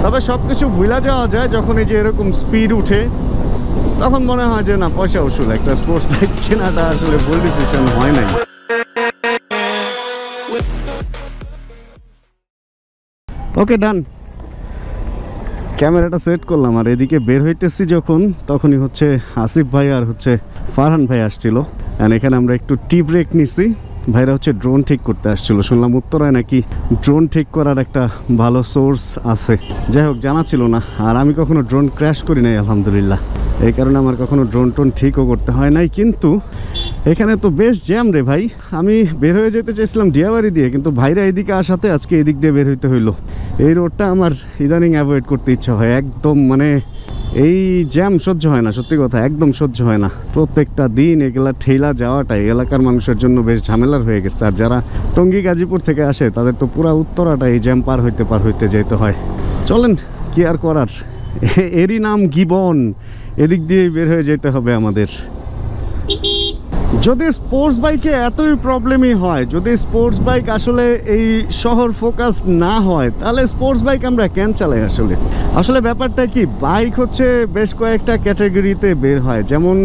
তবে সব কিছু ভুলা যাওয়া যায় যখন এই যে এরকম স্পিড উঠে, তখন মনে হয় যে না পয়সা উসুল, একটা স্পোর্টস বাইক কেনাটা আসলে ভুল ডিসিশন হয় নাই। ওকে ডান, ক্যামেরাটা সেট করলাম আর এদিকে বের হইতেছি যখন, তখনই হচ্ছে আসিফ ভাই আর হচ্ছে ফারহান ভাই আসছিল। আর এখানে আমরা একটু টি ব্রেক নিছি। ভাইরা হচ্ছে ড্রোন ঠিক করতে আসছিল, শুনলাম উত্তরায় নাকি ড্রোন ঠিক করার একটা ভালো সোর্স আছে। যাই হোক, জানা ছিল না, আর আমি কখনো ড্রোন ক্র্যাশ করি নাই আলহামদুলিল্লাহ, এই কারণে আমার কখনো ড্রোন টোন ঠিকও করতে হয় নাই। কিন্তু এখানে তো বেশ জ্যাম রে ভাই, আমি বের হয়ে যেতে চাইছিলাম ডিয়াবাড়ি দিয়ে, কিন্তু ভাইরা এদিকে আসাতে আজকে এদিক দিয়ে বের হইতে হইলো। এই রোডটা আমার ইদানিং অ্যাভয়েড করতে ইচ্ছা হয় একদম, মানে এই জ্যাম সহ্য হয় না, সত্যি কথা একদম সহ্য হয় না। প্রত্যেকটা দিন এগুলা ঠেলা যাওয়াটাই এলাকার মানুষের জন্য বেশ ঝামেলার হয়ে গেছে। আর যারা টঙ্গী গাজীপুর থেকে আসে তাদের তো পুরা উত্তরাটা এই জ্যাম পার হইতে যেতে হয়। চলেন, কি আর করার, এরই নাম জীবন, এদিক দিয়েই বের হয়ে যেতে হবে আমাদের। যদি স্পোর্টস বাইকে এতই প্রবলেমই হয়, যদি স্পোর্টস বাইক আসলে এই শহর ফোকাস না হয়, তাহলে স্পোর্টস বাইক আমরা কেন চালাই? আসলে ব্যাপারটা কি, বাইক হচ্ছে বেশ কয়েকটা ক্যাটাগরিতে বের হয়। যেমন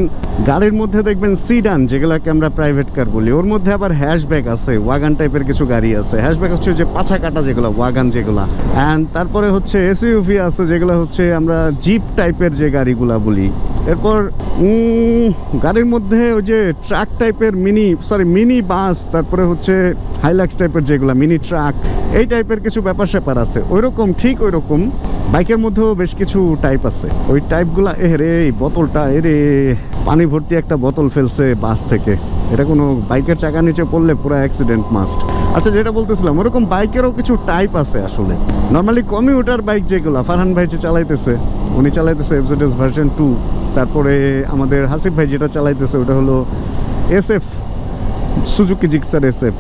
গাড়ির মধ্যে দেখবেন সিডান, যেগুলোকে আমরা প্রাইভেট কার বলি, ওর মধ্যে আবার হ্যাশব্যাক আছে, ওয়াগান টাইপের কিছু গাড়ি আছে। হ্যাশব্যাক হচ্ছে যে পাছা কাটা যেগুলো, ওয়াগান যেগুলো। অ্যান্ড তারপরে হচ্ছে এসইউভি আছে, যেগুলো হচ্ছে আমরা জিপ টাইপের যে গাড়িগুলা বলি। এরপর গাড়ির মধ্যে ওই যে ট্রাক টাইপের মিনি বাস, তারপরে হচ্ছে হাইলাক্স টাইপের যেগুলো মিনি ট্রাক, এই টাইপের কিছু ব্যাপার স্যাপার আছে। ওইরকম ঠিক ওইরকম বাইকের মধ্যেও বেশ কিছু টাইপ আছে। ওই টাইপগুলা এই বোতলটা পানি ভর্তি একটা বোতল ফেলছে বাস থেকে, এটা কোনো বাইকের চাকা নিচে পড়লে পুরো অ্যাক্সিডেন্ট মাস্ট। আচ্ছা, যেটা বলতেছিলাম, ওরকম বাইকেরও কিছু টাইপ আছে আসলে। নর্মালি কমিউটার বাইক যেগুলো ফারহান ভাই যে চালাইতেছে, উনি চালাইতেছে এফজেডএস ভার্সন 2। তারপরে আমাদের হাসিফ ভাই যেটা চালাইতেছে ওটা হলো SF, সুজুকি জিক্সার SF।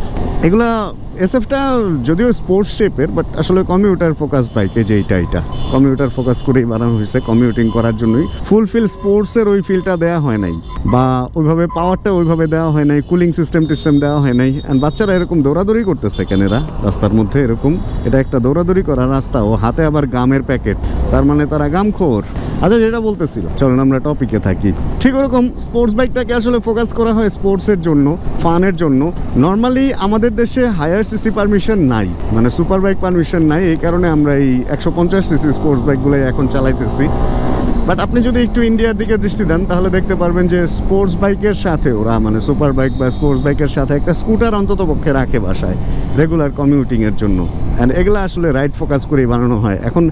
এগুলা এসএফটা যদিও স্পোর্টস শেপের, বাট আসলে কমিউটার ফোকাস বাইক। এই যে এটা কমিউটার ফোকাস করেই বানানো হয়েছে, কমিউটিং করার জন্যই। ফুলফিল স্পোর্টসের ওই ফিলটা দেওয়া হয় নাই, বা ওইভাবে পাওয়ারটা ওইভাবে দেওয়া হয় নাই, কুলিং সিস্টেম দেওয়া হয় নাই। অ্যান্ড বাচ্চারা এরকম দৌড়াদৌড়ি করতেছে কেনেরা রাস্তার মধ্যে, এরকম এটা একটা দৌড়াদৌড়ি করার রাস্তা, ও হাতে আবার গামের প্যাকেট, তার মানে তারা গামখোর। আচ্ছা, যেটা বলতেছিল, চলেন আমরা টপিকে থাকি। ঠিক ওরকম স্পোর্টস বাইকটাকে আসলে ফোকাস করা হয় স্পোর্টসের জন্য, ফানের জন্য। নর্মালি আমাদের দেশে হায়ার সিসি পারমিশন নাই, মানে সুপার বাইক পারমিশন নাই, এই কারণে আমরা এই 150 সিসি স্পোর্টস বাইকগুলোই এখন চালাইতেছি। বাট আপনি যদি একটু ইন্ডিয়ার দিকে দৃষ্টি দেন, তাহলে দেখতে পারবেন যে স্পোর্টস বাইকের সাথে ওরা, মানে সুপার বাইক বা স্পোর্টস বাইকের সাথে একটা স্কুটার অন্তত পক্ষে রাখে বাসায় রেগুলার কমিউটিংয়ের জন্য। অ্যান্ড এগুলো আসলে রাইড ফোকাস করেই বানানো হয়। এখন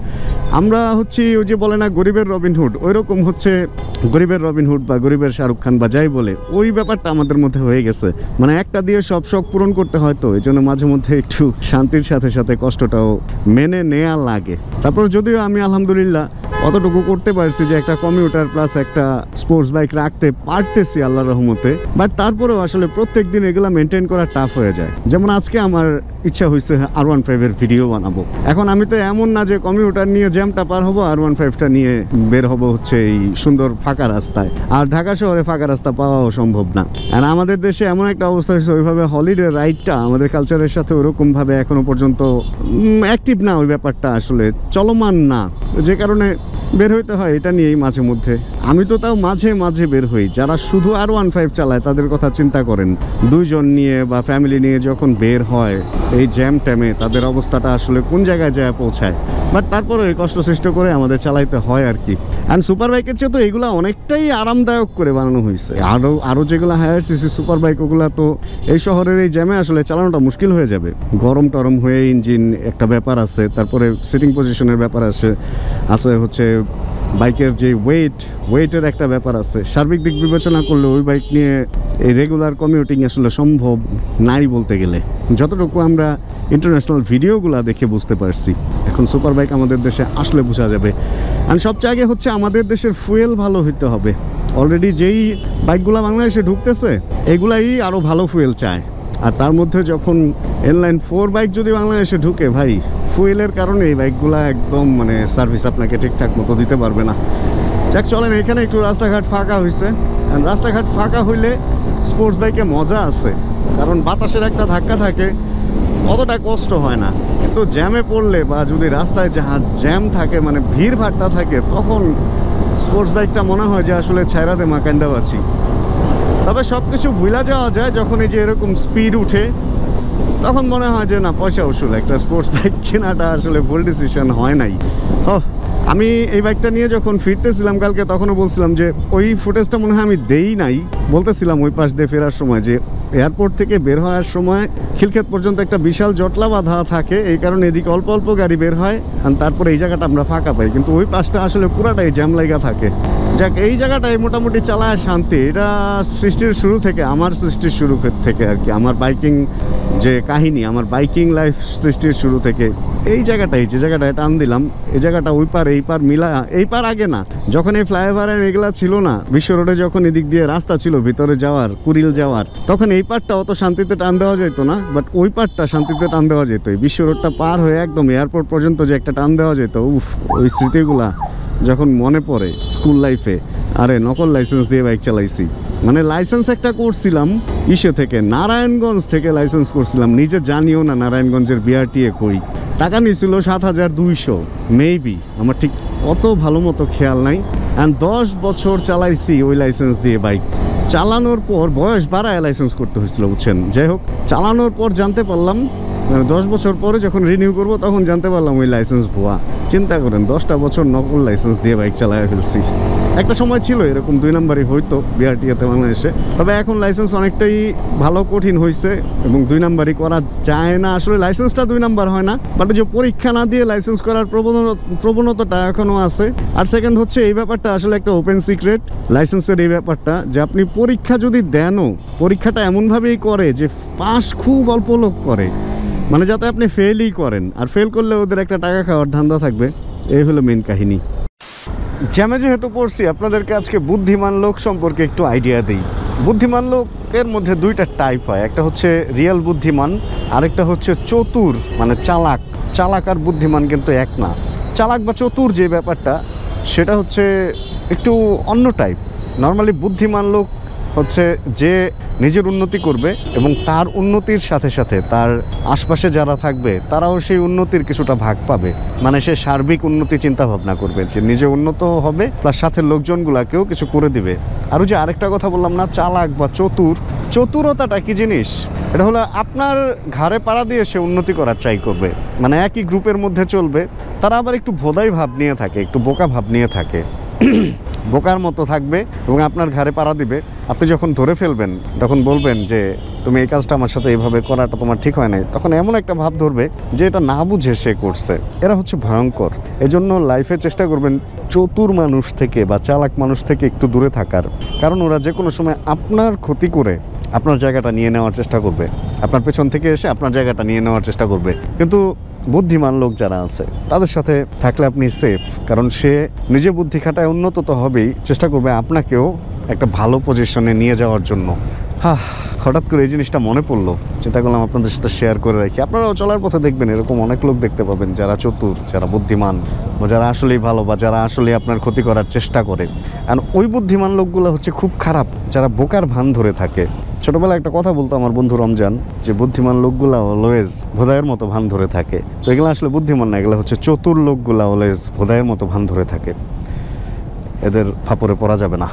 আমরা হচ্ছি ওই যে বলে না গরিবের রবিনহুড, ওই রকম হচ্ছে গরিবের রবিনহুড বা গরিবের শাহরুখ খান বা যাই বলে, ওই ব্যাপারটা আমাদের মধ্যে হয়ে গেছে। মানে একটা দিয়ে সব শখ পূরণ করতে হয়, তো এই জন্য মাঝে মধ্যে একটু শান্তির সাথে সাথে কষ্টটাও মেনে নেওয়া লাগে। তারপর যদিও আমি আলহামদুলিল্লাহ অতটুকু করতে পারছি যে একটা কমিউটার প্লাস একটা স্পোর্টস বাইক রাখতে পারতেছি আল্লাহর রহমতে। বাট তারপরেও আসলে প্রত্যেক দিন এগুলো মেনটেন করা টাফ হয়ে যায়। যেমন আজকে আমার ইচ্ছা হয়েছে R15 এর ভিডিও বানাবো। এখন আমি তো এমন না যে কমিউটার নিয়ে জ্যামটা পার হবো, R15টা নিয়ে বের হবো হচ্ছে এই সুন্দর ফাঁকা রাস্তায়। আর ঢাকা শহরে ফাঁকা রাস্তা পাওয়াও সম্ভব না। আর আমাদের দেশে এমন একটা অবস্থা হয়েছে, ওইভাবে হলিডে রাইডটা আমাদের কালচারের সাথে ওরকমভাবে এখনো পর্যন্ত অ্যাক্টিভ না, ওই ব্যাপারটা আসলে চলমান না, যে কারণে বের হইতে হয় এটা নিয়েই মাঝে মধ্যে। আমি তো তাও মাঝে মাঝে বের হই। যারা শুধু R15 চালায় তাদের কথা চিন্তা করেন, দুইজন নিয়ে বা ফ্যামিলি নিয়ে যখন বের হয় এই জ্যাম ট্যামে, তাদের অবস্থাটা আসলে কোন জায়গায় যায় পৌঁছায়। বাট তারপরে এই কষ্ট সৃষ্ট করে আমাদের চালাইতে হয় আর কি। অ্যান্ড সুপার বাইকের চেয়ে তো এগুলো অনেকটাই আরামদায়ক করে বানানো হয়েছে। আরও যেগুলো হায়ার সিসি সুপার বাইক, ওগুলো তো এই শহরের এই জ্যামে আসলে চালানোটা মুশকিল হয়ে যাবে। গরম টরম হয়ে ইঞ্জিন একটা ব্যাপার আছে, তারপরে সিটিং পজিশনের ব্যাপার আছে হচ্ছে বাইকের যে ওয়েটের একটা ব্যাপার আছে। সার্বিক দিক বিবেচনা করলে ওই বাইক নিয়ে এই রেগুলার কমিউটিং আসলে সম্ভব নাই বলতে গেলে, যতটুকু আমরা ইন্টারন্যাশনাল ভিডিওগুলো দেখে বুঝতে পারছি। এখন সুপার বাইক আমাদের দেশে আসলে বোঝা যাবে। আর সবচেয়ে আগে হচ্ছে আমাদের দেশের ফুয়েল ভালো হইতে হবে। অলরেডি যেই বাইকগুলো বাংলাদেশে ঢুকতেছে এগুলাই আরও ভালো ফুয়েল চায়। আর তার মধ্যে যখন ইনলাইন 4 বাইক যদি বাংলাদেশে ঢুকে, ভাই ফুয়েলের কারণে এই বাইকগুলো একদম মানে সার্ভিস আপনাকে ঠিকঠাক মতো দিতে পারবে না। যাক, চলেন, এখানে একটু রাস্তাঘাট ফাঁকা হয়েছে। আর রাস্তাঘাট ফাঁকা হইলে স্পোর্টস বাইকে মজা আছে, কারণ বাতাসের একটা ধাক্কা থাকে, অতটা কষ্ট হয় না। কিন্তু জ্যামে পড়লে বা যদি রাস্তায় জ্যাম থাকে, মানে ভিড় ভাট্টা থাকে, তখন স্পোর্টস বাইকটা মনে হয় যে আসলে ছাইরা দে মাকান্দা আছি। তবে সব কিছু ভুলা যাওয়া যায় যখন এই যে এরকম স্পিড উঠে, তখন মনে হয় যে না, পয়সা উসুল, একটা স্পোর্টস বাইক কেনাটা আসলে ভুল ডিসিশন হয় নাই। আমি এই বাইকটা নিয়ে যখন ফিরতেছিলাম কালকে, তখনও বলছিলাম যে ওই ফুটেজটা মনে হয় আমি দেই নাই। বলতেছিলাম ওই পাশ দিয়ে ফেরার সময় যে এয়ারপোর্ট থেকে বের হওয়ার সময় খিলক্ষেত পর্যন্ত একটা বিশাল জটলা বাঁধা থাকে, এই কারণে এদিকে অল্প অল্প গাড়ি বের হয়, আর তারপরে এই জায়গাটা আমরা ফাঁকা পাই। কিন্তু ওই পাশটা আসলে পুরাটাই জ্যাম লাগা থাকে। যাক, এই জায়গাটায় মোটামুটি চালায় শান্তি। এটা সৃষ্টির শুরু থেকে, আমার সৃষ্টির শুরু থেকে আর কি, আমার বাইকিং যে কাহিনী, আমার বাইকিং লাইফ সৃষ্টির শুরু থেকে এই জায়গাটাই, যে জায়গাটায় টান দিলাম, এই জায়গাটা ওই পার এই পার মিলা, এই পার আগে না, যখন এই ফ্লাইওভারের এগুলা ছিল না, বিশ্ব রোডে যখন এদিক দিয়ে রাস্তা ছিল ভিতরে যাওয়ার, কুড়িল যাওয়ার, তখন এই পারটা অত শান্তিতে টান দেওয়া যেত না, বাট ওই পারটা শান্তিতে টান দেওয়া যেত। এই বিশ্ব রোডটা পার হয়ে একদম এয়ারপোর্ট পর্যন্ত যে একটা টান দেওয়া যেত, উফ, ওই স্মৃতিগুলা যখন মনে পড়ে স্কুল লাইফে। আরে নকল লাইসেন্স দিয়ে বাইক চালাইছি, মানে লাইসেন্স একটা করছিলাম ইসে থেকে, নারায়ণগঞ্জ থেকে লাইসেন্স করছিলাম, নিজে জানিও না নারায়ণগঞ্জের বিআরটিএ কই। টাকা নিয়েছিল 7,200 মেবি, আমার ঠিক অত ভালো মতো খেয়াল নাই। অ্যান্ড 10 বছর চালাইছি ওই লাইসেন্স দিয়ে বাইক। চালানোর পর বয়স বাড়ায় লাইসেন্স করতে হয়েছিল, বুঝছেন। যাই হোক, চালানোর পর জানতে পারলাম, 10 বছর পরে যখন রিনিউ করবো তখন জানতে পারলাম ওই লাইসেন্স ভুয়া। চিন্তা করেন, 10টা বছর নকল লাইসেন্স দিয়ে বাইক চালায় ফেলছি। একটা সময় ছিল এরকম 2 নাম্বারই হইতো বিআরটিএতে বাংলাদেশে, তবে এখন লাইসেন্স অনেকটাই ভালো কঠিন হয়েছে এবং 2 নাম্বারই করা যায় না। আসলে লাইসেন্সটা 2 নাম্বার হয় না, বাট যে পরীক্ষা না দিয়ে লাইসেন্স করার প্রবণতাটা এখনও আছে। আর সেকেন্ড হচ্ছে, এই ব্যাপারটা আসলে একটা ওপেন সিক্রেট লাইসেন্সের, এই ব্যাপারটা যে আপনি পরীক্ষা যদি দেনও, পরীক্ষাটা এমনভাবেই করে যে পাস খুব অল্প লোক করে, মানে যাতে আপনি ফেলই করেন, আর ফেল করলে ওদের একটা টাকা খাওয়ার ধান্দা থাকবে। এই হলো মেন কাহিনী। জ্যামে যেহেতু পড়ছি, আপনাদেরকে আজকে বুদ্ধিমান লোক সম্পর্কে একটু আইডিয়া দিই। বুদ্ধিমান লোকের মধ্যে 2টা টাইপ হয়, একটা হচ্ছে রিয়েল বুদ্ধিমান, আরেকটা হচ্ছে চতুর, মানে চালাক। চালাক আর বুদ্ধিমান কিন্তু এক না। চালাক বা চতুর যে ব্যাপারটা, সেটা হচ্ছে একটু অন্য টাইপ। নর্মালি বুদ্ধিমান লোক হচ্ছে যে নিজের উন্নতি করবে এবং তার উন্নতির সাথে সাথে তার আশপাশে যারা থাকবে তারাও সেই উন্নতির কিছুটা ভাগ পাবে। মানে সে সার্বিক উন্নতি চিন্তা ভাবনা করবে, যে নিজে উন্নত হবে প্লাস সাথে লোকজনগুলাকেও কিছু করে দিবে। আর যে আরেকটা কথা বললাম না, চালাক বা চতুর, চতুরতাটা কি জিনিস? এটা হলো আপনার ঘাড়ে পাড়া দিয়ে সে উন্নতি করার ট্রাই করবে। মানে একই গ্রুপের মধ্যে চলবে, তারা আবার একটু ভোদাই ভাব নিয়ে থাকে, একটু বোকা ভাব নিয়ে থাকে, বোকার মতো থাকবে এবং আপনার ঘাড়ে পাড়া দিবে। আপনি যখন ধরে ফেলবেন তখন বলবেন যে তুমি এই কাজটা আমার সাথে এইভাবে করাটা তোমার ঠিক হয় নাই, তখন এমন একটা ভাব ধরবে যে এটা না বুঝে সে করছে। এরা হচ্ছে ভয়ঙ্কর। এজন্য লাইফে চেষ্টা করবেন চতুর মানুষ থেকে বা চালাক মানুষ থেকে একটু দূরে থাকার, কারণ ওরা যে কোনো সময় আপনার ক্ষতি করে আপনার জায়গাটা নিয়ে নেওয়ার চেষ্টা করবে, আপনার পেছন থেকে এসে আপনার জায়গাটা নিয়ে নেওয়ার চেষ্টা করবে। কিন্তু বুদ্ধিমান লোক যারা আছে তাদের সাথে থাকলে আপনি সেফ, কারণ সে নিজে বুদ্ধি খাটায় উন্নত তো হবেই, চেষ্টা করবে আপনাকেও একটা ভালো পজিশনে নিয়ে যাওয়ার জন্য। হঠাৎ করে এই জিনিসটা মনে পড়লো, চিন্তা করলাম আপনাদের সাথে শেয়ার করে রাখি। আপনারাও চলার পথে দেখবেন এরকম অনেক লোক দেখতে পাবেন যারা চতুর, যারা বুদ্ধিমান, বা যারা আসলেই ভালো, বা যারা আসলে আপনার ক্ষতি করার চেষ্টা করে। আর ওই বুদ্ধিমান লোকগুলো হচ্ছে খুব খারাপ, যারা বোকার ভান ধরে থাকে। ছোটবেলায় একটা কথা বলতো আমার বন্ধু রমজান, যে বুদ্ধিমান লোকগুলা অলওয়েজ ভোদায়ের মতো ভান ধরে থাকে। তো এগুলো আসলে বুদ্ধিমান না, এগুলো হচ্ছে চতুর লোকগুলা অলওয়েজ ভোদায়ের মতো ভান ধরে থাকে। এদের ফাপড়ে পড়া যাবে না।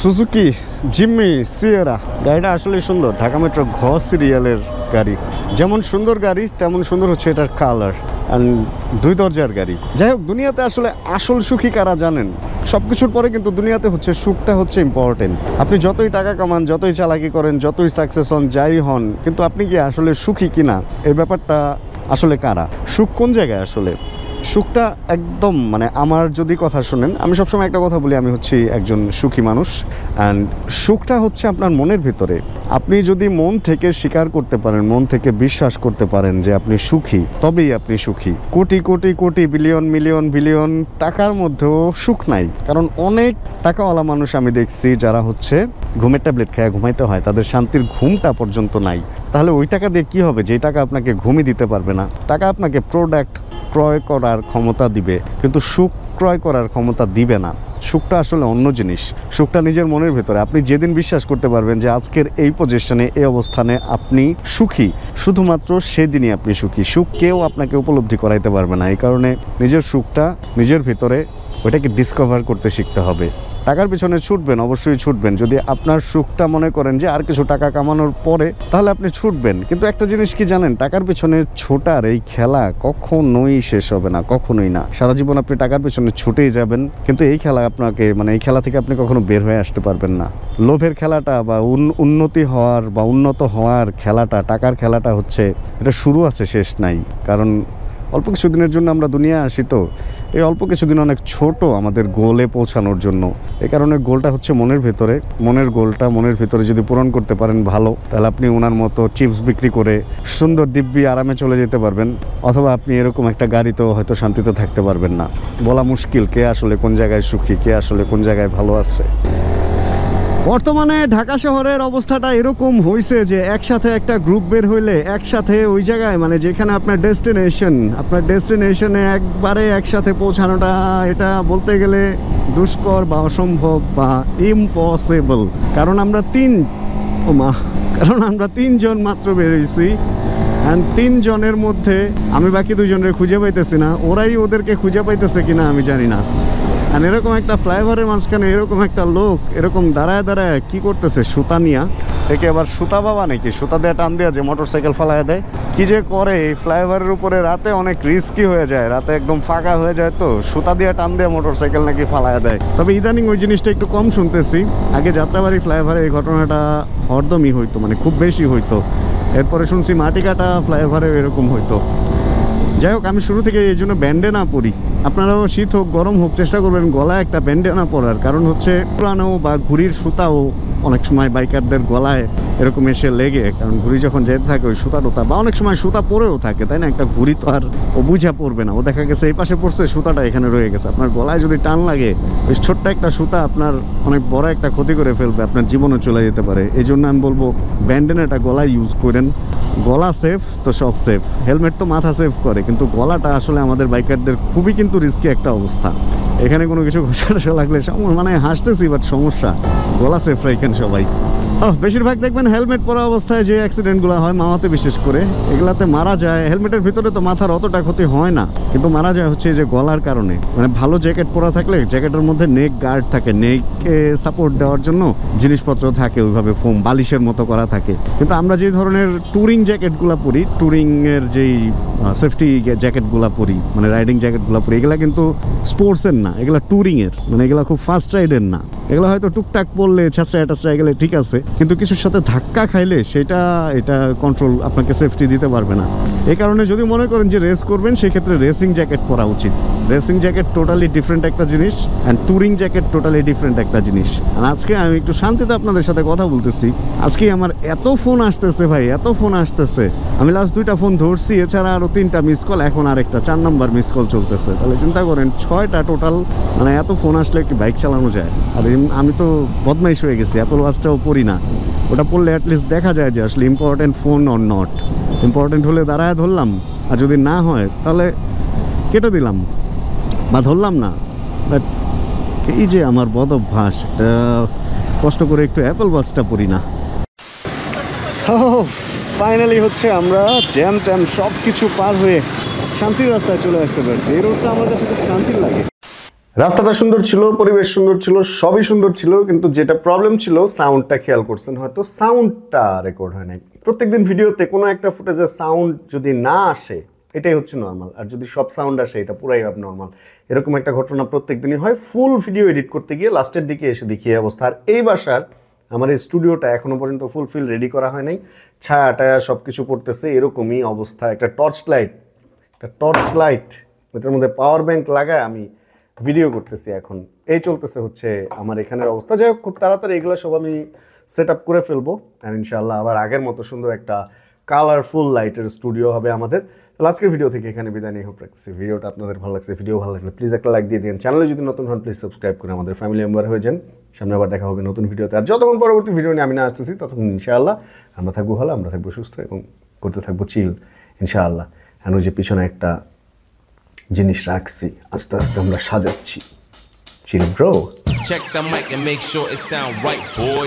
সুজুকি জিম্মি সিয়েরা গাড়িটা আসলে সুন্দর, ঢাকা মেট্রো ঘ সিরিয়ালের গাড়ি। যেমন সুন্দর গাড়ি তেমন সুন্দর হচ্ছে এটার কালার, অ্যান্ড 2 দরজার গাড়ি। যাই হোক, দুনিয়াতে আসলে আসল সুখী কারা জানেন? সব কিছুর পরে কিন্তু দুনিয়াতে হচ্ছে সুখটা হচ্ছে ইম্পর্টেন্ট। আপনি যতই টাকা কামান, যতই চালাকি করেন, যতই সাকসেস হন, যাই হন, কিন্তু আপনি কি আসলে সুখী কিনা, এই ব্যাপারটা আসলে কারা। সুখ কোন জায়গায় আসলে? সুখটা একদম, মানে আমার যদি কথা শুনেন, আমি সবসময় একটা কথা বলি, আমি হচ্ছি একজন সুখী মানুষ। অ্যান্ড সুখটা হচ্ছে আপনার মনের ভিতরে। আপনি যদি মন থেকে স্বীকার করতে পারেন, মন থেকে বিশ্বাস করতে পারেন যে আপনি সুখী, তবেই আপনি সুখী। Crore crore crore billion million billion টাকার মধ্যেও সুখ নাই, কারণ অনেক টাকাওয়ালা মানুষ আমি দেখছি যারা হচ্ছে ঘুমের ট্যাবলেট খেয়ে ঘুমাইতে হয়, তাদের শান্তির ঘুমটা পর্যন্ত নাই। তাহলে ওই টাকা দিয়ে কী হবে, যে টাকা আপনাকে ঘুমই দিতে পারবে না? টাকা আপনাকে প্রোডাক্ট ক্রয় করার ক্ষমতা দিবে, কিন্তু সুখ ক্রয় করার ক্ষমতা দিবে না। সুখটা আসলে অন্য জিনিস। সুখটা নিজের মনের ভেতরে। আপনি যেদিন বিশ্বাস করতে পারবেন যে আজকের এই পজিশনে, এই অবস্থানে আপনি সুখী, শুধুমাত্র সেদিনই আপনি সুখী। সুখ কেউ আপনাকে উপলব্ধি করাইতে পারবে না। এই কারণে নিজের সুখটা নিজের ভিতরে, ওইটাকে ডিসকভার করতে শিখতে হবে। টাকার পিছনে ছুটবেন, অবশ্যই ছুটবেন। যদি আপনার সুখটা মনে করেন যে আর কিছু টাকা কামানোর পরে, তাহলে আপনি ছুটবেন। কিন্তু একটা জিনিস কি জানেন, টাকার পিছনে ছোটার এই খেলা কখনোই শেষ হবে না, কখনোই না। সারা জীবন আপনি টাকার পিছনে ছুটেই যাবেন, কিন্তু এই খেলা আপনাকে, মানে এই খেলা থেকে আপনি কখনো বের হয়ে আসতে পারবেন না। লোভের খেলাটা বা উন্নতি হওয়ার বা উন্নত হওয়ার খেলাটা, টাকার খেলাটা হচ্ছে, এটা শুরু আছে, শেষ নাই। কারণ অল্প কিছুদিনের জন্য আমরা দুনিয়া আসি, তো এই অল্প কিছুদিন অনেক ছোট আমাদের গোলে পৌঁছানোর জন্য। এই কারণে গোলটা হচ্ছে মনের ভেতরে। মনের গোলটা মনের ভেতরে যদি পূরণ করতে পারেন ভালো, তাহলে আপনি ওনার মতো চিপস বিক্রি করে সুন্দর দিব্যি আরামে চলে যেতে পারবেন। অথবা আপনি এরকম একটা গাড়িতেও হয়তো শান্তিতে থাকতে পারবেন না। বলা মুশকিল কে আসলে কোন জায়গায় সুখী, কে আসলে কোন জায়গায় ভালো আছে। বর্তমানে ঢাকা শহরের অবস্থাটা এরকম হয়েছে যে একসাথে একটা গ্রুপ বের হইলে একসাথে ওই জায়গায়, মানে যেখানে আপনার ডেস্টিনেশনে একবারে একসাথে পৌঁছানোটা, এটা বলতে গেলে দুষ্কর বা অসম্ভব বা ইম্পসিবল। কারণ আমরা তিনজন মাত্র বেরোইছি। অ্যান্ড 3 জনের মধ্যে আমি বাকি 2 জনের খুঁজে পাইতেছি না, ওরাই ওদেরকে খুঁজে পাইতেছে কিনা আমি জানি না। আর এরকম একটা ফ্লাইওভারের মাঝখানে এরকম একটা লোক এরকম দাঁড়ায় দাঁড়ায় কি করতেছে, সুতা নিয়া, একে আবার সুতা বাবা নাকি, সুতা দিয়ে টান দেওয়া, যে মোটরসাইকেল ফালায় দেয়, কি যে করে এই ফ্লাইওভারের উপরে। রাতে অনেক রিস্কি হয়ে যায়, রাতে একদম ফাঁকা হয়ে যায়, তো সুতা দিয়ে টান দিয়ে মোটরসাইকেল নাকি ফালায় দেয়। তবে ইদানিং ওই জিনিসটা একটু কম শুনতেছি। আগে যাত্রাবাড়ি ফ্লাইওভারে এই ঘটনাটা হরদমই হইতো, মানে খুব বেশি হইতো। এরপরে শুনছি মাটিকাটা ফ্লাইওভারে এরকম হইতো। যাই হোক, আমি শুরু থেকে এই জন্য ব্যান্ডেনা পরি। আপনারাও শীত হোক গরম হোক চেষ্টা করবেন গলায় একটা ব্যান্ডেনা পরার। কারণ হচ্ছে পুরানো বা ঘুড়ির সুতাও অনেক সময় বাইকারদের গলায় এরকম এসে লেগে, কারণ ঘুড়ি যখন যেতে থাকে ওই সুতা টুতা, বা অনেক সময় সুতা পরেও থাকে, তাই না? একটা ঘুড়ি তো আর ও বুঝা পড়বে না, ও দেখা গেছে এই পাশে পড়ছে, সুতাটা এখানে রয়ে গেছে। আপনার গলায় যদি টান লাগে, ওই ছোট্ট একটা সুতা আপনার অনেক বড় একটা ক্ষতি করে ফেলবে, আপনার জীবনও চলে যেতে পারে। এই জন্য আমি বলবো ব্যান্ডেনাটা গলায় ইউজ করেন। গলা সেফ তো সব সেফ। হেলমেট তো মাথা সেফ করে, কিন্তু গলাটা আসলে আমাদের বাইকারদের খুবই কিন্তু রিস্কি একটা অবস্থা। এখানে কোনো কিছু ঘষা লাগলে মানে হাসতেছি, বাট সমস্যা, গলা সেফ রাখেন সবাই। বেশিরভাগ দেখবেন হেলমেট পরা অবস্থায় যে অ্যাক্সিডেন্টগুলো হয়, মাওয়াতে বিশেষ করে, এগুলাতে মারা যায়। হেলমেটের ভিতরে তো মাথার অতটা ক্ষতি হয় না, কিন্তু মারা যায় হচ্ছে যে গলার কারণে। মানে ভালো জ্যাকেট পরা থাকলে জ্যাকেটের মধ্যে নেক গার্ড থাকে, নেককে সাপোর্ট দেওয়ার জন্য জিনিসপত্র থাকে, ওইভাবে ফোম বালিশের মতো করা থাকে। কিন্তু আমরা যে ধরনের ট্যুরিং জ্যাকেটগুলো পরি, ট্যুরিংয়ের যেই সেফটি জ্যাকেটগুলো পরি, মানে রাইডিং জ্যাকেটগুলো পরি, এগুলা কিন্তু স্পোর্টসের না, এগুলা ট্যুরিংয়ের। মানে এগুলা খুব ফাস্ট রাইডের না। এগুলো হয়তো টুকটাক পড়লে ছাঁচড়ায় টাচড়ায় গেলে ঠিক আছে, কিন্তু কিছুর সাথে ধাক্কা খাইলে এটা কন্ট্রোল আপনাকে সেফটি দিতে পারবে না। এই কারণে যদি মনে করেন যে রেস করবেন, সেই ক্ষেত্রে রেসিং জ্যাকেট পরা উচিত। রেসিং জ্যাকেট টোটালি ডিফারেন্ট একটা জিনিস, and touring jacket totally different একটা জিনিস। আর আজকে আমি একটু শান্তিতে আপনাদের সাথে কথা বলতেছি। আজকে আমার এত ফোন আসতেছে ভাই, এত ফোন আসতেছে। আমি লাস্ট 2টা ফোন ধরছি, এছাড়া আরও 3টা মিস কল, এখন আরেকটা 4 নম্বর মিস কল চলতেছে। তাহলে চিন্তা করেন 6টা টোটাল। মানে এত ফোন আসলে কি বাইক চালানো যায়? আর আমি তো বদমাইশ হয়ে গেছি, অ্যাপল ওয়াচটাও পড়ি না। ওটা পড়লে অ্যাটলিস্ট দেখা যায় যে আসলে important phone or not. Important হলে দাঁড়ায় ধরলাম, আর যদি না হয় তাহলে কেটে দিলাম বা ধরলাম না। বাট এই যে আমার বদ অভ্যাস, কষ্ট করে একটু অ্যাপল ওয়াচটা পড়ি না। ফাইনালি হচ্ছে আমরা জ্যাম ট্যাম সব কিছু পার হয়ে শান্তির রাস্তায় চলে আসতে পারছি। এই রোডটা আমার কাছে খুব শান্তির লাগে। রাস্তাটা সুন্দর ছিল, পরিবেশ সুন্দর ছিল, সবই সুন্দর ছিল, কিন্তু যেটা প্রবলেম ছিল, সাউন্ডটা খেয়াল করছেন হয়তো, সাউন্ডটা রেকর্ড হয় নাই। প্রত্যেকদিন ভিডিওতে কোনো একটা ফুটেজের সাউন্ড যদি না আসে, এটাই হচ্ছে নর্মাল। আর যদি সব সাউন্ড আসে, এটা পুরাই নর্মাল। এরকম একটা ঘটনা প্রত্যেক দিনই হয়। ফুল ভিডিও এডিট করতে গিয়ে লাস্টের দিকে এসে দেখি এই অবস্থা। আর এই বাসার আমার এই স্টুডিওটা এখনও পর্যন্ত ফুলফিল রেডি করা হয় নাই। ছায়া টায়া সব কিছু পড়তেছে, এরকমই অবস্থা। একটা টর্চ লাইট এটার মধ্যে পাওয়ার ব্যাংক লাগায় আমি ভিডিও করতেছি এখন। এই চলতেছে হচ্ছে আমার এখানের অবস্থা। যাই হোক, খুব তাড়াতাড়ি এগুলো সব আমি সেট আপ করে ফেলবো, আর ইনশাআল্লাহ আবার আগের মতো সুন্দর একটা কালারফুল লাইটের স্টুডিও হবে আমাদের। তো আজকের ভিডিও থেকে এখানে বিদায় নিয়ে হোপ রাখছি। ভিডিওটা আপনাদের ভালো লাগছে, ভিডিও ভালো লাগলে প্লিজ একটা লাইক দিয়ে দিন। চ্যানেলে যদি নতুন হন প্লিজ সাবস্ক্রাইব করে আমাদের ফ্যামিলি মেম্বার হয়ে যান। সামনে আবার দেখা হবে নতুন ভিডিওতে। আর যতক্ষণ পরবর্তী ভিডিও নিয়ে আমি না আসতেছি, ততক্ষণ ইনশাআল্লাহ আমরা থাকবো ভালো, আমরা থাকবো সুস্থ এবং করতে থাকবো চিল ইনশাআল্লাহ। আর ওই যে পিছনে একটা জিনিস রাখছি, আস্তে আস্তে আমরা সাজাচ্ছি। Chill bro. Check the mic and make sure it sound right, boy.